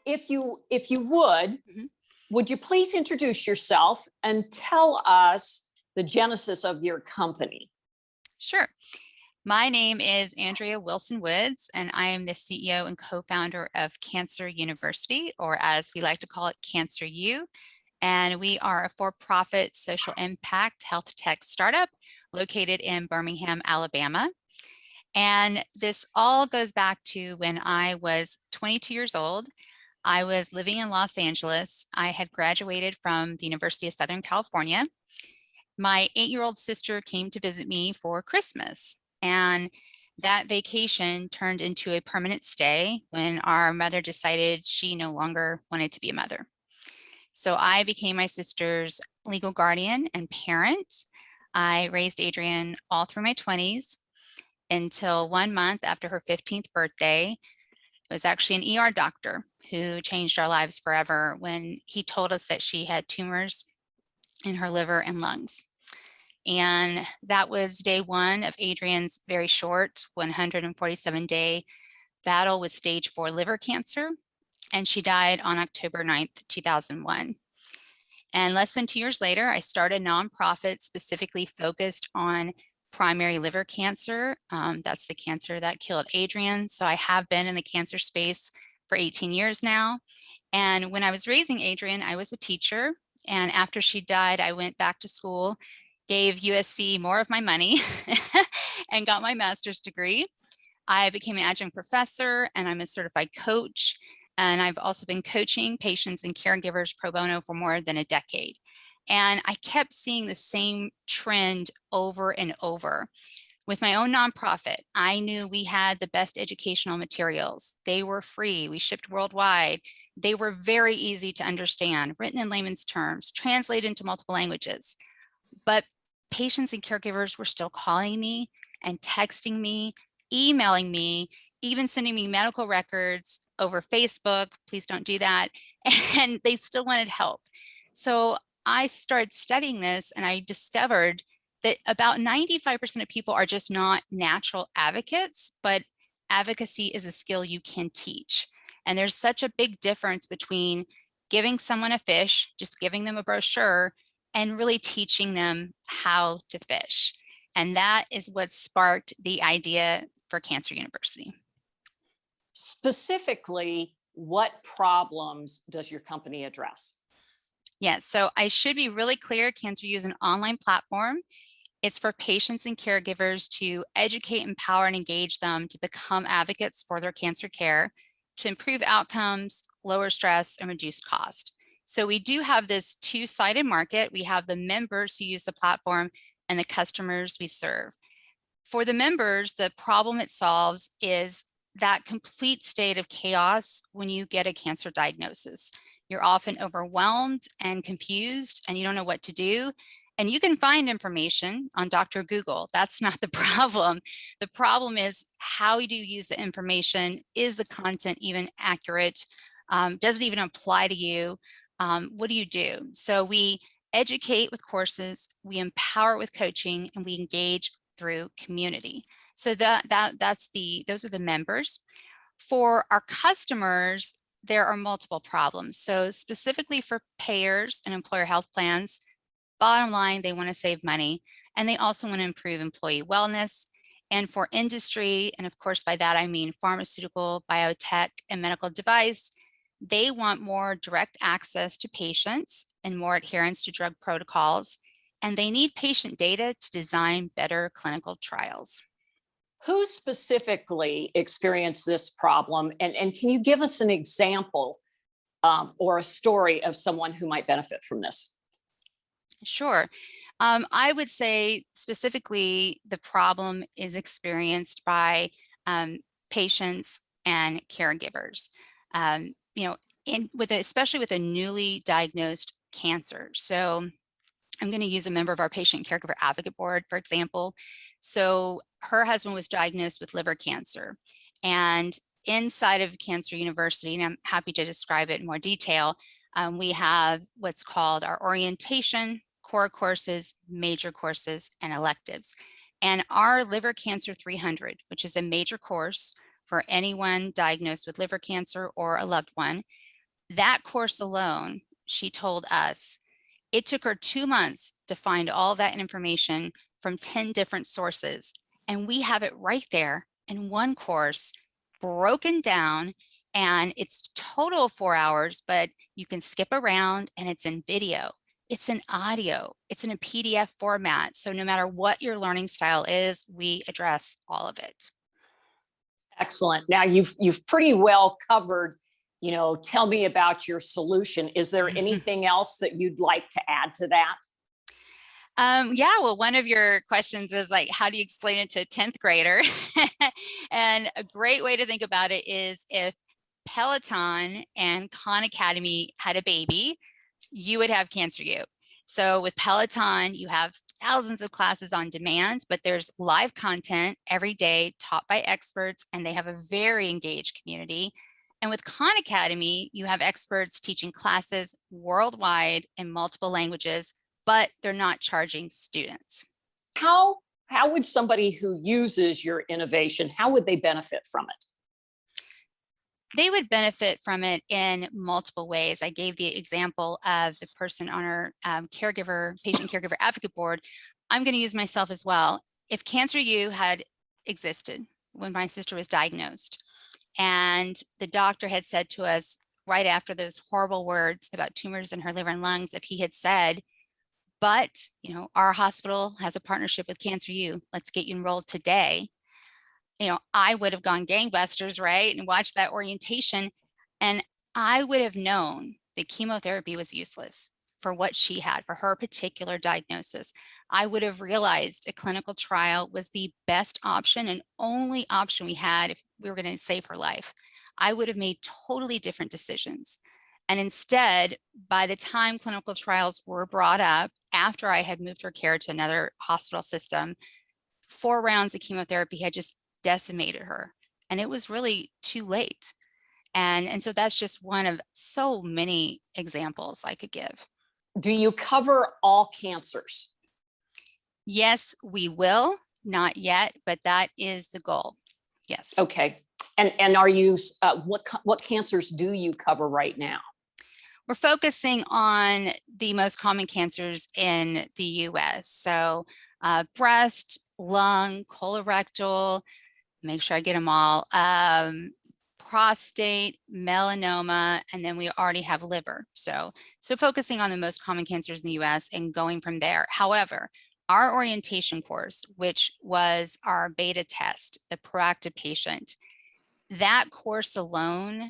if you would you please introduce yourself and tell us the genesis of your company? Sure. My name is Andrea Wilson Woods, and I am the CEO and co-founder of Cancer University, or as we like to call it, Cancer U. And we are a for-profit social impact health tech startup located in Birmingham, Alabama. And this all goes back to when I was 22 years old. I was living in Los Angeles. I had graduated from the University of Southern California. My 8-year-old sister came to visit me for Christmas, and that vacation turned into a permanent stay when our mother decided she no longer wanted to be a mother. So I became my sister's legal guardian and parent. I raised Adrienne all through my 20s until 1 month after her 15th birthday. It was actually an ER doctor who changed our lives forever when he told us that she had tumors in her liver and lungs. And that was day one of Adrienne's very short 147-day battle with stage 4 liver cancer. And she died on October 9th, 2001. And less than 2 years later, I started a nonprofit specifically focused on primary liver cancer. That's the cancer that killed Adrienne. So I have been in the cancer space for 18 years now. And when I was raising Adrienne, I was a teacher. And after she died, I went back to school, gave USC more of my money and got my master's degree. I became an adjunct professor, and I'm a certified coach. And I've also been coaching patients and caregivers pro bono for more than a decade. And I kept seeing the same trend over and over. With my own nonprofit, I knew we had the best educational materials. They were free. We shipped worldwide. They were very easy to understand, written in layman's terms, translated into multiple languages. But patients and caregivers were still calling me and texting me, emailing me, even sending me medical records over Facebook. Please don't do that. And they still wanted help. So I started studying this, and I discovered that about 95% of people are just not natural advocates, but advocacy is a skill you can teach. And there's such a big difference between giving someone a fish, just giving them a brochure, and really teaching them how to fish. And that is what sparked the idea for Cancer University. Specifically, what problems does your company address? Yes, so I should be really clear. Cancer U is an online platform. It's for patients and caregivers to educate, empower, and engage them to become advocates for their cancer care, to improve outcomes, lower stress, and reduce cost. So we do have this two-sided market. We have the members who use the platform and the customers we serve. For the members, the problem it solves is that complete state of chaos when you get a cancer diagnosis. You're often overwhelmed and confused, and you don't know what to do. And you can find information on Dr. Google. That's not the problem. The problem is, how do you use the information? Is the content even accurate? Does it even apply to you? What do you do? So we educate with courses, we empower with coaching, and we engage through community. So those are the members. For our customers, there are multiple problems. So specifically for payers and employer health plans, bottom line, they want to save money, and they also want to improve employee wellness. And for industry, and of course by that I mean pharmaceutical, biotech, and medical device, they want more direct access to patients and more adherence to drug protocols, and they need patient data to design better clinical trials. Who specifically experienced this problem? And can you give us an example or a story of someone who might benefit from this? Sure. I would say specifically the problem is experienced by patients and caregivers, especially with a newly diagnosed cancer. So I'm going to use a member of our patient caregiver advocate board, for example. So her husband was diagnosed with liver cancer, and inside of Cancer University, and I'm happy to describe it in more detail, we have what's called our orientation, core courses, major courses, and electives. And our Liver Cancer 300, which is a major course for anyone diagnosed with liver cancer or a loved one, That course alone, she told us, it took her 2 months to find all that information from 10 different sources. And we have it right there in one course, broken down, and it's total of 4 hours, but you can skip around and it's in video. It's in audio, it's in a PDF format. So no matter what your learning style is, we address all of it. Excellent. Now you've pretty well covered, tell me about your solution. Is there anything else that you'd like to add to that? Yeah, well, one of your questions was like, how do you explain it to a 10th grader? And a great way to think about it is if Peloton and Khan Academy had a baby, you would have Cancer U. So with Peloton, you have thousands of classes on demand, but there's live content every day taught by experts, and they have a very engaged community. And with Khan Academy, you have experts teaching classes worldwide in multiple languages, but they're not charging students. How would somebody who uses your innovation, how would they benefit from it? They would benefit from it in multiple ways. I gave the example of the person on our patient caregiver advocate board. I'm going to use myself as well. If Cancer U had existed when my sister was diagnosed, and the doctor had said to us right after those horrible words about tumors in her liver and lungs, if he had said, but our hospital has a partnership with Cancer U, let's get you enrolled today, I would have gone gangbusters, right? And watched that orientation. And I would have known that chemotherapy was useless for what she had, for her particular diagnosis. I would have realized a clinical trial was the best option and only option we had if we were going to save her life. I would have made totally different decisions. And instead, by the time clinical trials were brought up, after I had moved her care to another hospital system, 4 rounds of chemotherapy had just decimated her, and it was really too late. And so that's just one of so many examples I could give. Do you cover all cancers? Yes, we will. Not yet, but that is the goal. Yes. Okay. And are you what cancers do you cover right now? We're focusing on the most common cancers in the US. So breast, lung, colorectal, make sure I get them all, prostate, melanoma, and then we already have liver. So focusing on the most common cancers in the US and going from there. However, our orientation course, which was our beta test, the proactive patient, that course alone,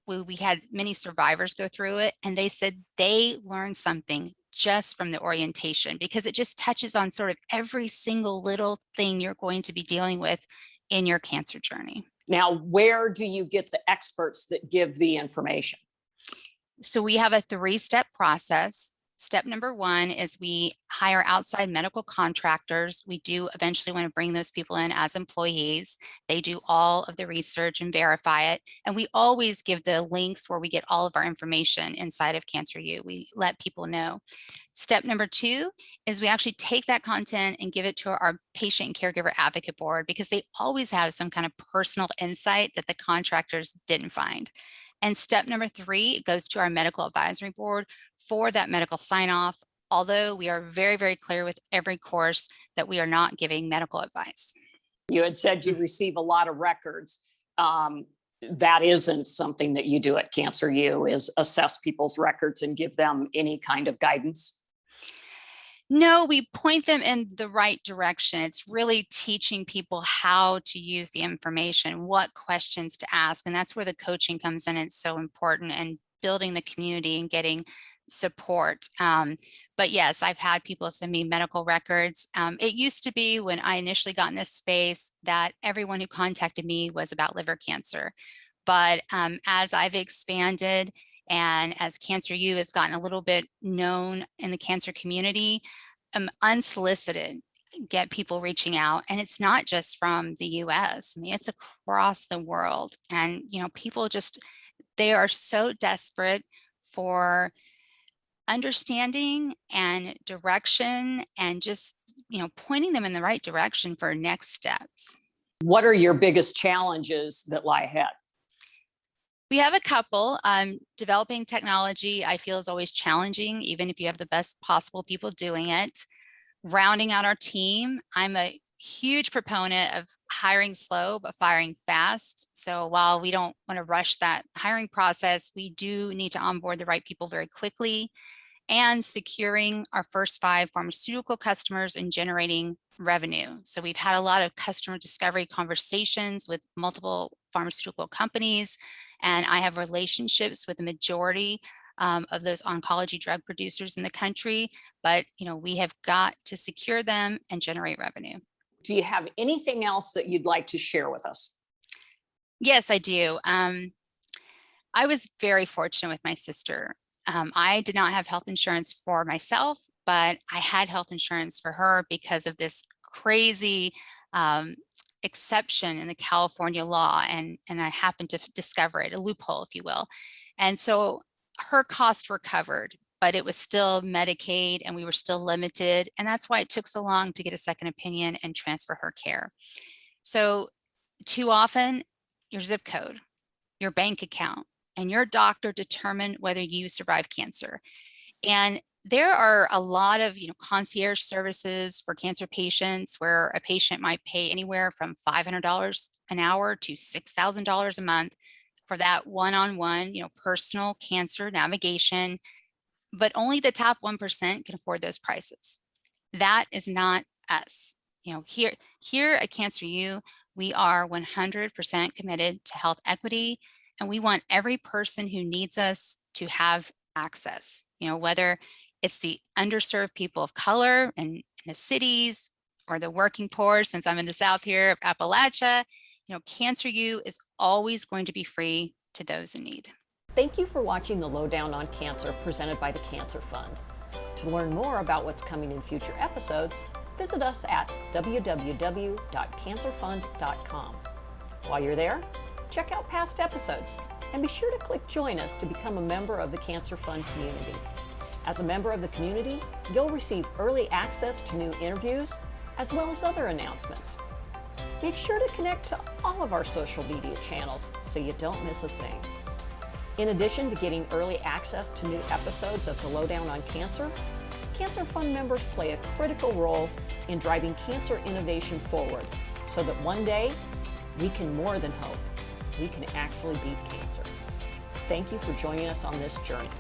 we had many survivors go through it, and they said they learned something just from the orientation, because it just touches on sort of every single little thing you're going to be dealing with in your cancer journey. Now, where do you get the experts that give the information? So we have a 3-step process. Step number 1 is we hire outside medical contractors. We do eventually want to bring those people in as employees. They do all of the research and verify it. And we always give the links where we get all of our information inside of Cancer U. We let people know. Step number 2 is we actually take that content and give it to our patient and caregiver advocate board, because they always have some kind of personal insight that the contractors didn't find. And step number 3 goes to our medical advisory board for that medical sign-off, although we are very, very clear with every course that we are not giving medical advice. You had said you receive a lot of records. That isn't something that you do at Cancer U, is assess people's records and give them any kind of guidance? No, we point them in the right direction. It's really teaching people how to use the information, what questions to ask. And that's where the coaching comes in. It's so important, and building the community and getting support. But yes, I've had people send me medical records. It used to be, when I initially got in this space, that everyone who contacted me was about liver cancer. But as I've expanded, and as Cancer U has gotten a little bit known in the cancer community, unsolicited, get people reaching out. And it's not just from the US. I mean, it's across the world. And, people they are so desperate for understanding and direction, and just, pointing them in the right direction for next steps. What are your biggest challenges that lie ahead? We have a couple. Developing technology, I feel, is always challenging, even if you have the best possible people doing it. Rounding out our team, I'm a huge proponent of hiring slow, but firing fast. So while we don't want to rush that hiring process, we do need to onboard the right people very quickly, and securing our first 5 pharmaceutical customers and generating revenue. So we've had a lot of customer discovery conversations with multiple pharmaceutical companies, and I have relationships with the majority of those oncology drug producers in the country, but we have got to secure them and generate revenue. Do you have anything else that you'd like to share with us? Yes, I do. I was very fortunate with my sister. I did not have health insurance for myself, but I had health insurance for her because of this crazy exception in the California law. And I happened to discover it, a loophole, if you will. And so her costs were covered, but it was still Medicaid and we were still limited. And that's why it took so long to get a second opinion and transfer her care. So too often, your zip code, your bank account, and your doctor determine whether you survive cancer. And there are a lot of concierge services for cancer patients where a patient might pay anywhere from $500 an hour to $6,000 a month for that one-on-one personal cancer navigation, but only the top 1% can afford those prices. That is not us. Here at Cancer U, we are 100% committed to health equity, and we want every person who needs us to have access, whether it's the underserved people of color in the cities or the working poor, since I'm in the South here of Appalachia, Cancer U is always going to be free to those in need. Thank you for watching the Lowdown on Cancer presented by the Cancer Fund. To learn more about what's coming in future episodes, visit us at www.cancerfund.com. While you're there, check out past episodes and be sure to click Join Us to become a member of the Cancer Fund community. As a member of the community, you'll receive early access to new interviews as well as other announcements. Make sure to connect to all of our social media channels so you don't miss a thing. In addition to getting early access to new episodes of the Lowdown on Cancer, Cancer Fund members play a critical role in driving cancer innovation forward so that one day we can more than hope. We can actually beat cancer. Thank you for joining us on this journey.